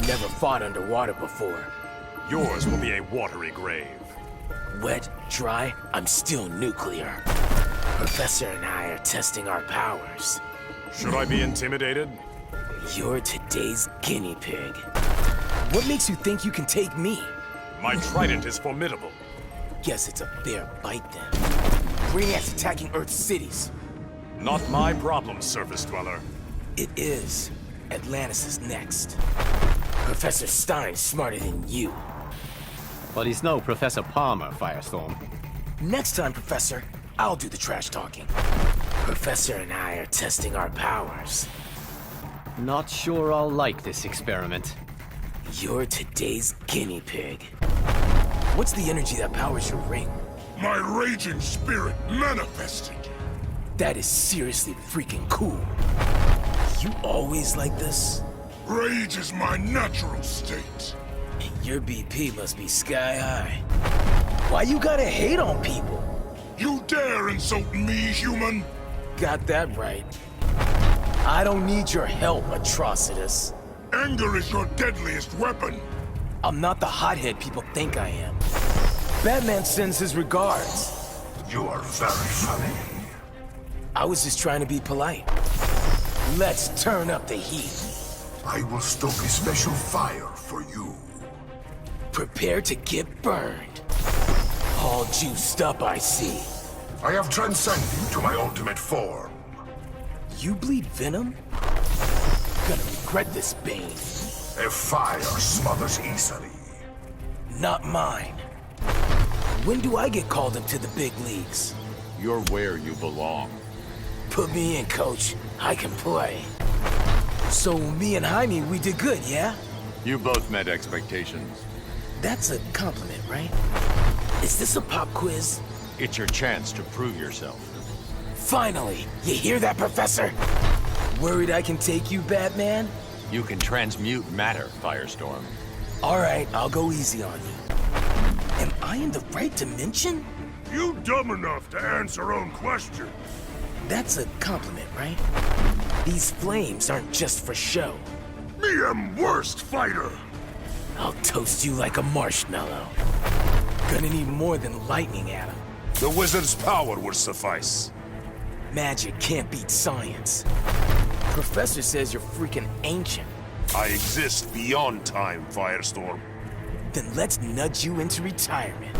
never fought underwater before. Yours will be a watery grave. Wet, dry, I'm still nuclear. Professor and I are testing our powers. Should I be intimidated? You're today's guinea pig. What makes you think you can take me? My trident is formidable. Guess it's a fair bite then. Brainiac's attacking Earth's cities. Not my problem, surface dweller. It is. Atlantis is next. Professor Stein's smarter than you. But he's no Professor Palmer, Firestorm. Next time, Professor, I'll do the trash talking. Professor and I are testing our powers. Not sure I'll like this experiment. You're today's guinea pig. What's the energy that powers your ring? My raging spirit manifested. That is seriously freaking cool. You always like this? Rage is my natural state. Your BP must be sky high. Why you gotta hate on people? You dare insult me, human? Got that right. I don't need your help, Atrocitus. Anger is your deadliest weapon. I'm not the hothead people think I am. Batman sends his regards. You are very funny. I was just trying to be polite. Let's turn up the heat. I will stoke a special fire for you. Prepare to get burned. All juiced up, I see. I have transcended to my ultimate form. You bleed venom? Gonna regret this, Bane. A fire smothers easily. Not mine. When do I get called up to the big leagues? You're where you belong. Put me in, coach. I can play. So me and Jaime, we did good, yeah? You both met expectations. That's a compliment, right? Is this a pop quiz? It's your chance to prove yourself. Finally! You hear that, Professor? Worried I can take you, Batman? You can transmute matter, Firestorm. Alright, I'll go easy on you. Am I in the right dimension? You dumb enough to answer own questions. That's a compliment, right? These flames aren't just for show. Me am worst fighter. I'll toast you like a marshmallow. Gonna need more than lightning at 'em. The wizard's power will suffice. Magic can't beat science. Professor says you're freaking ancient. I exist beyond time, Firestorm. Then let's nudge you into retirement.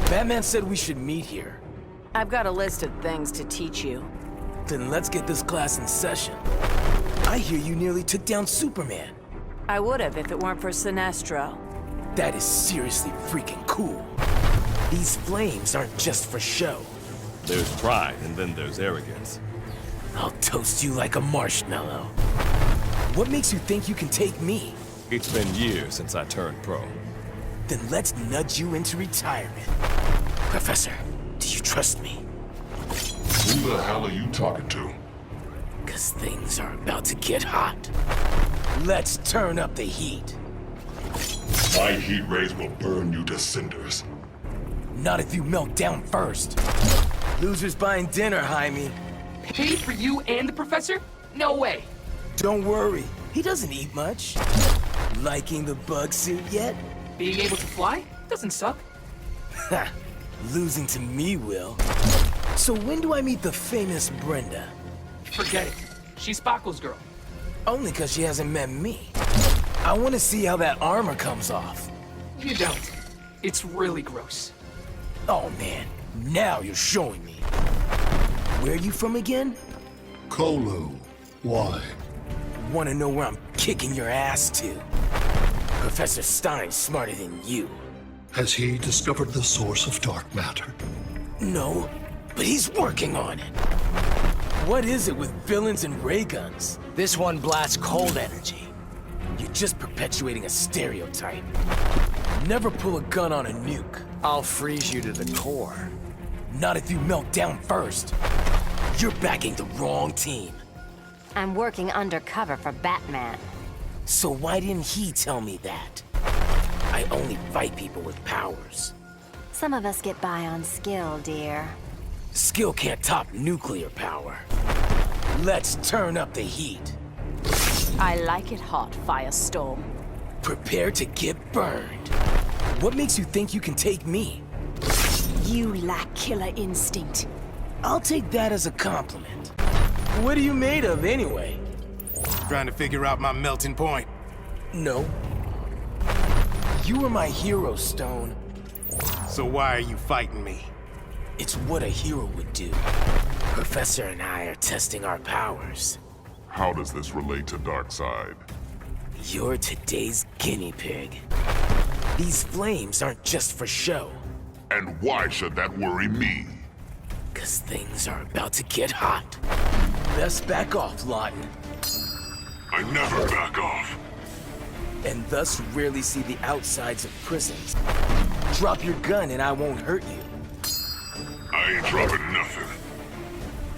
Batman said we should meet here. I've got a list of things to teach you. Then let's get this class in session. I hear you nearly took down Superman. I would have if it weren't for Sinestro. That is seriously freaking cool. These flames aren't just for show. There's pride, and then there's arrogance. I'll toast you like a marshmallow. What makes you think you can take me? It's been years since I turned pro. Then let's nudge you into retirement. Professor, do you trust me? Who the hell are you talking to? 'Cause things are about to get hot. Let's turn up the heat. My heat rays will burn you to cinders. Not if you melt down first. Losers buying dinner, Jaime. Paid for you and the professor? No way. Don't worry, he doesn't eat much. Liking the bug suit yet? Being able to fly doesn't suck. Ha! Losing to me will. So when do I meet the famous Brenda? Forget it. She's Sparkle's girl. Only 'cause she hasn't met me. I want to see how that armor comes off. You don't. It's really gross. Oh man, now you're showing me. Where are you from again? Kolu. Why? Want to know where I'm kicking your ass to? Professor Stein's smarter than you. Has he discovered the source of dark matter? No, but he's working on it. What is it with villains and ray guns? This one blasts cold energy. You're just perpetuating a stereotype. Never pull a gun on a nuke. I'll freeze you to the core. Not if you melt down first. You're backing the wrong team. I'm working undercover for Batman. So why didn't he tell me that? I only fight people with powers. Some of us get by on skill, dear. Skill can't top nuclear power. Let's turn up the heat. I like it hot, Firestorm. Prepare to get burned. What makes you think you can take me? You lack killer instinct. I'll take that as a compliment. What are you made of, anyway? Trying to figure out my melting point. No. You are my hero, Stone. So why are you fighting me? It's what a hero would do. Professor and I are testing our powers. How does this relate to Darkseid? You're today's guinea pig. These flames aren't just for show. And why should that worry me? 'Cause things are about to get hot. Best back off, Lawton. I never back off. And thus rarely see the outsides of prisons. Drop your gun and I won't hurt you. I ain't dropping nothing.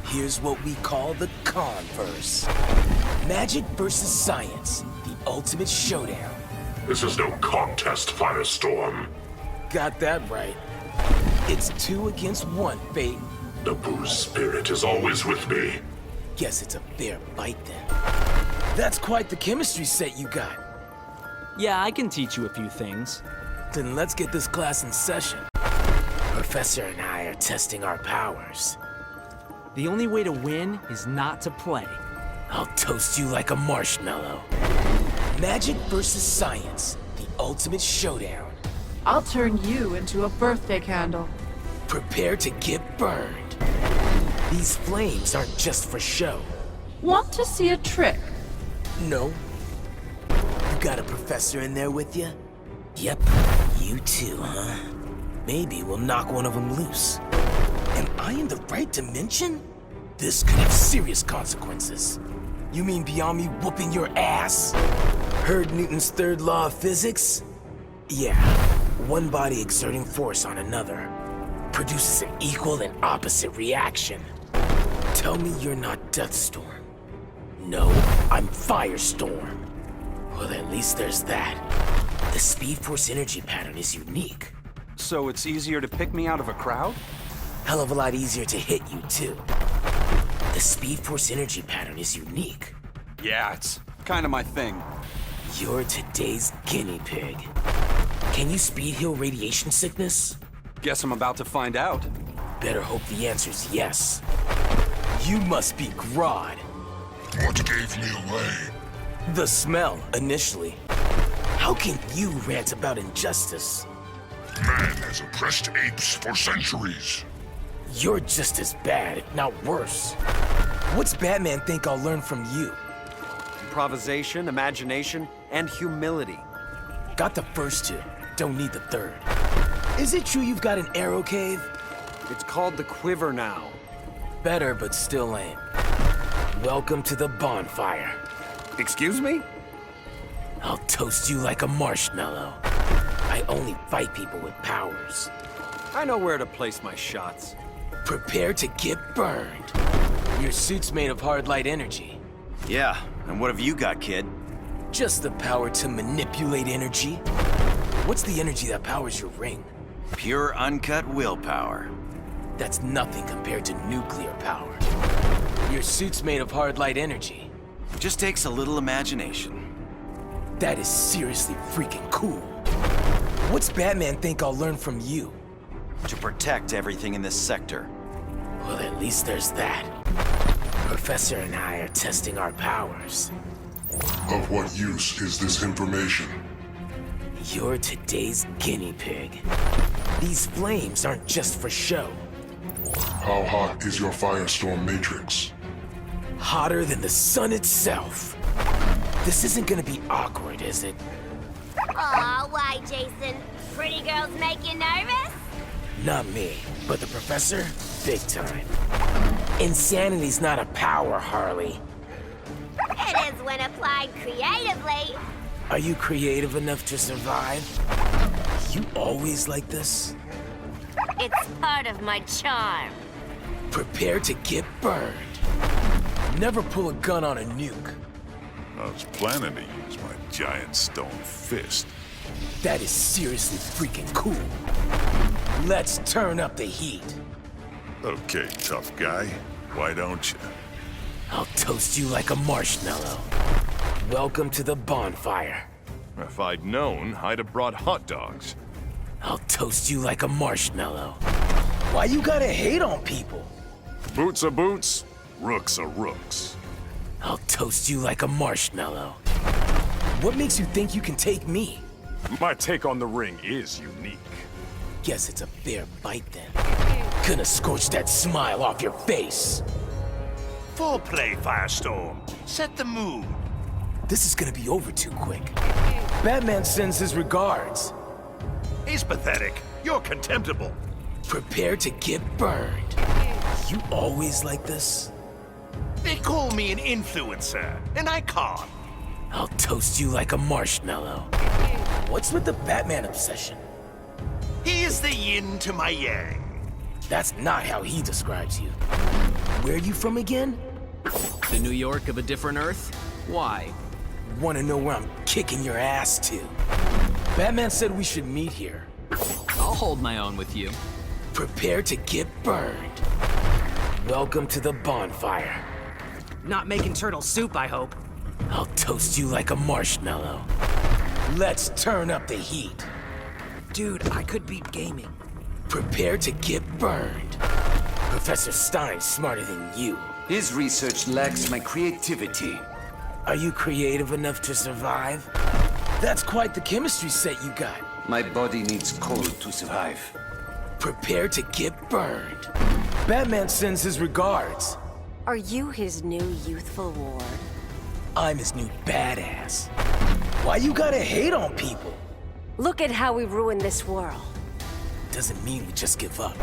Here's what we call the Converse. Magic versus science, the ultimate showdown. This is no contest, Firestorm. Got that right. It's 2 against 1, Fate. The Boo's spirit is always with me. Guess it's a fair fight then. That's quite the chemistry set you got. Yeah, I can teach you a few things. Then let's get this class in session. Professor and I are testing our powers. The only way to win is not to play. I'll toast you like a marshmallow. Magic versus science, the ultimate showdown. I'll turn you into a birthday candle. Prepare to get burned. These flames aren't just for show. Want to see a trick? No. You got a professor in there with you? Yep, you too, huh? Maybe we'll knock one of them loose. Am I in the right dimension? This could have serious consequences. You mean beyond me whooping your ass? Heard Newton's third law of physics? Yeah, one body exerting force on another produces an equal and opposite reaction. Tell me you're not Deathstorm. No, I'm Firestorm. Well, at least there's that. The Speed Force energy pattern is unique. So it's easier to pick me out of a crowd? Hell of a lot easier to hit you, too. The Speed Force energy pattern is unique. Yeah, it's kind of my thing. You're today's guinea pig. Can you speed heal radiation sickness? Guess I'm about to find out. Better hope the answer's yes. You must be Grodd. What gave me away? The smell, initially. How can you rant about injustice? Man has oppressed apes for centuries. You're just as bad, if not worse. What's Batman think I'll learn from you? Improvisation, imagination, and humility. Got the first 2, don't need the third. Is it true you've got an arrow cave? It's called the Quiver now. Better, but still lame. Welcome to the bonfire. Excuse me? I'll toast you like a marshmallow. I only fight people with powers. I know where to place my shots. Prepare to get burned. Your suit's made of hard light energy. Yeah, and what have you got, kid? Just the power to manipulate energy. What's the energy that powers your ring? Pure uncut willpower. That's nothing compared to nuclear power. Your suit's made of hard light energy. Just takes a little imagination. That is seriously freaking cool. What's Batman think I'll learn from you? To protect everything in this sector. Well, at least there's that. Professor and I are testing our powers. Of what use is this information? You're today's guinea pig. These flames aren't just for show. How hot is your Firestorm matrix? Hotter than the sun itself. This isn't gonna be awkward, is it? Aw, why, Jason? Pretty girls make you nervous? Not me, but the professor, big time. Insanity's not a power, Harley. It is when applied creatively. Are you creative enough to survive? You always like this? It's part of my charm. Prepare to get burned. Never pull a gun on a nuke. I was planning to use my giant stone fist. That is seriously freaking cool. Let's turn up the heat. Okay, tough guy. Why don't you? I'll toast you like a marshmallow. Welcome to the bonfire. If I'd known, I'd have brought hot dogs. I'll toast you like a marshmallow. Why you gotta hate on people? Boots are boots, rooks are rooks. I'll toast you like a marshmallow. What makes you think you can take me? My take on the ring is unique. Guess it's a fair bite then. Gonna scorch that smile off your face. Full play, Firestorm. Set the mood. This is gonna be over too quick. Batman sends his regards. He's pathetic. You're contemptible. Prepare to get burned. You always like this? They call me an influencer, an icon. I'll toast you like a marshmallow. What's with the Batman obsession? He is the yin to my yang. That's not how he describes you. Where are you from again? The New York of a different Earth? Why? Wanna know where I'm kicking your ass to? Batman said we should meet here. I'll hold my own with you. Prepare to get burned. Welcome to the bonfire. Not making turtle soup, I hope. I'll toast you like a marshmallow. Let's turn up the heat. Dude, I could beat gaming. Prepare to get burned. Professor Stein's smarter than you. His research lacks my creativity. Are you creative enough to survive? That's quite the chemistry set you got. My body needs cold to survive. Prepare to get burned. Batman sends his regards. Are you his new youthful ward? I'm his new badass. Why you gotta hate on people? Look at how we ruined this world. Doesn't mean we just give up.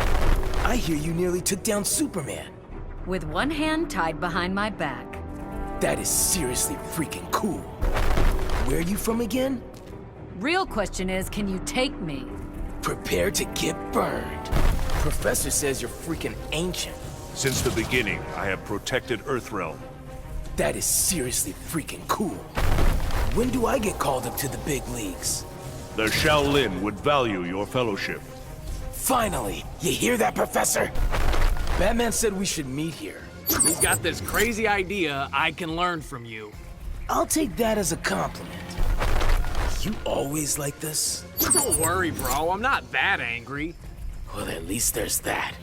I hear you nearly took down Superman. With one hand tied behind my back. That is seriously freaking cool. Where are you from again? Real question is, can you take me? Prepare to get burned. Professor says you're freaking ancient. Since the beginning, I have protected Earthrealm. That is seriously freaking cool. When do I get called up to the big leagues? The Shaolin would value your fellowship. Finally! You hear that, Professor? Batman said we should meet here. We've got this crazy idea I can learn from you. I'll take that as a compliment. You always like this? Don't worry, bro. I'm not that angry. Well, at least there's that.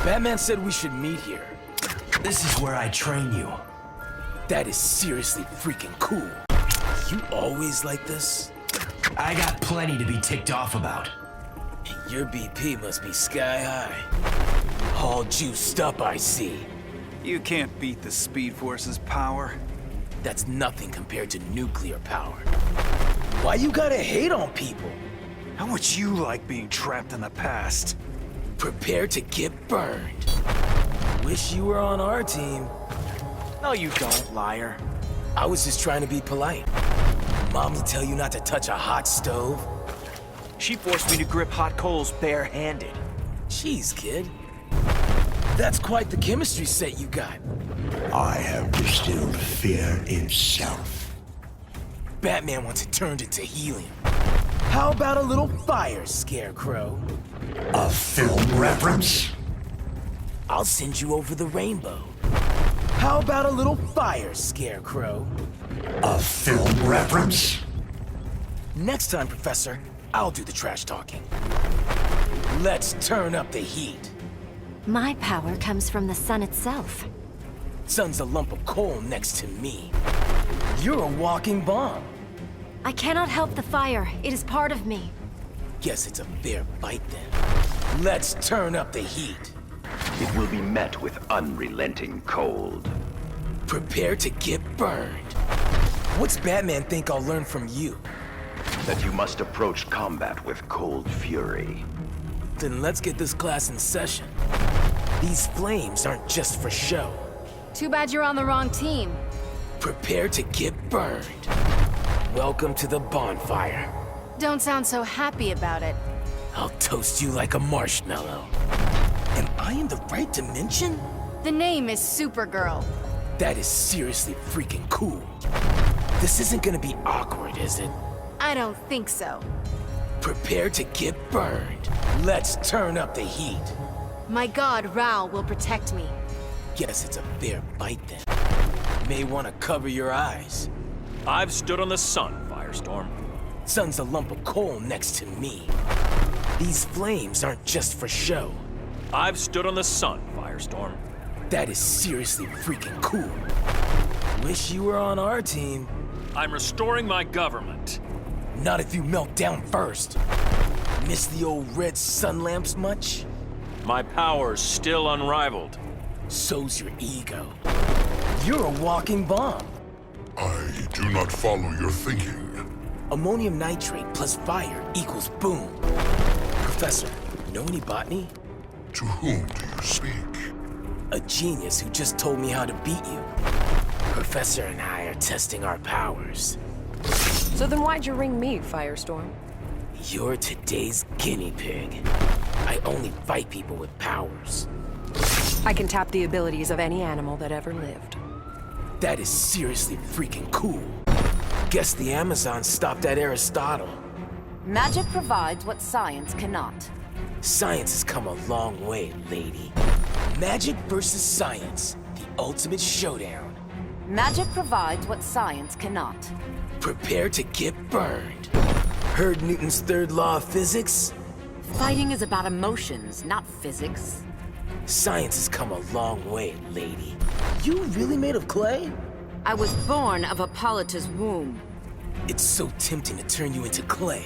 Batman said we should meet here. This is where I train you. That is seriously freaking cool. You always like this? I got plenty to be ticked off about. Your BP must be sky high. All juiced up, I see. You can't beat the Speed Force's power. That's nothing compared to nuclear power. Why you gotta hate on people? How would you like being trapped in the past? Prepare to get burned. Wish you were on our team. No, you don't, liar. I was just trying to be polite. Mommy tell you not to touch a hot stove? She forced me to grip hot coals bare-handed. Jeez, kid. That's quite the chemistry set you got. I have distilled fear itself. Batman wants it turned into helium. How about a little fire, Scarecrow? A film reference? I'll send you over the rainbow. How about a little fire, Scarecrow? A film reference? Next time, Professor, I'll do the trash talking. Let's turn up the heat. My power comes from the sun itself. Sun's a lump of coal next to me. You're a walking bomb. I cannot help the fire. It is part of me. Guess it's a fair bite then. Let's turn up the heat. It will be met with unrelenting cold. Prepare to get burned. What's Batman think I'll learn from you? That you must approach combat with cold fury. Then let's get this class in session. These flames aren't just for show. Too bad you're on the wrong team. Prepare to get burned. Welcome to the bonfire. Don't sound so happy about it. I'll toast you like a marshmallow. Am I in the right dimension? The name is Supergirl. That is seriously freaking cool. This isn't gonna be awkward, is it? I don't think so. Prepare to get burned. Let's turn up the heat. My god, Rao, will protect me. Guess it's a fair bite then. May want to cover your eyes. I've stood on the sun, Firestorm. Sun's a lump of coal next to me. These flames aren't just for show. I've stood on the sun, Firestorm. That is seriously freaking cool. Wish you were on our team. I'm restoring my government. Not if you melt down first. Miss the old red sun lamps much? My power's still unrivaled. So's your ego. You're a walking bomb. I do not follow your thinking. Ammonium nitrate plus fire equals boom. Professor, know any botany? To whom do you speak? A genius who just told me how to beat you. Professor and I are testing our powers. So then why'd you ring me, Firestorm? You're today's guinea pig. I only fight people with powers. I can tap the abilities of any animal that ever lived. That is seriously freaking cool. Guess the Amazon stopped at Aristotle. Magic provides what science cannot. Science has come a long way, lady. Magic versus science, the ultimate showdown. Magic provides what science cannot. Prepare to get burned. Heard Newton's third law of physics? Fighting is about emotions, not physics. Science has come a long way, lady. You really made of clay? I was born of Hippolyta's womb. It's so tempting to turn you into clay.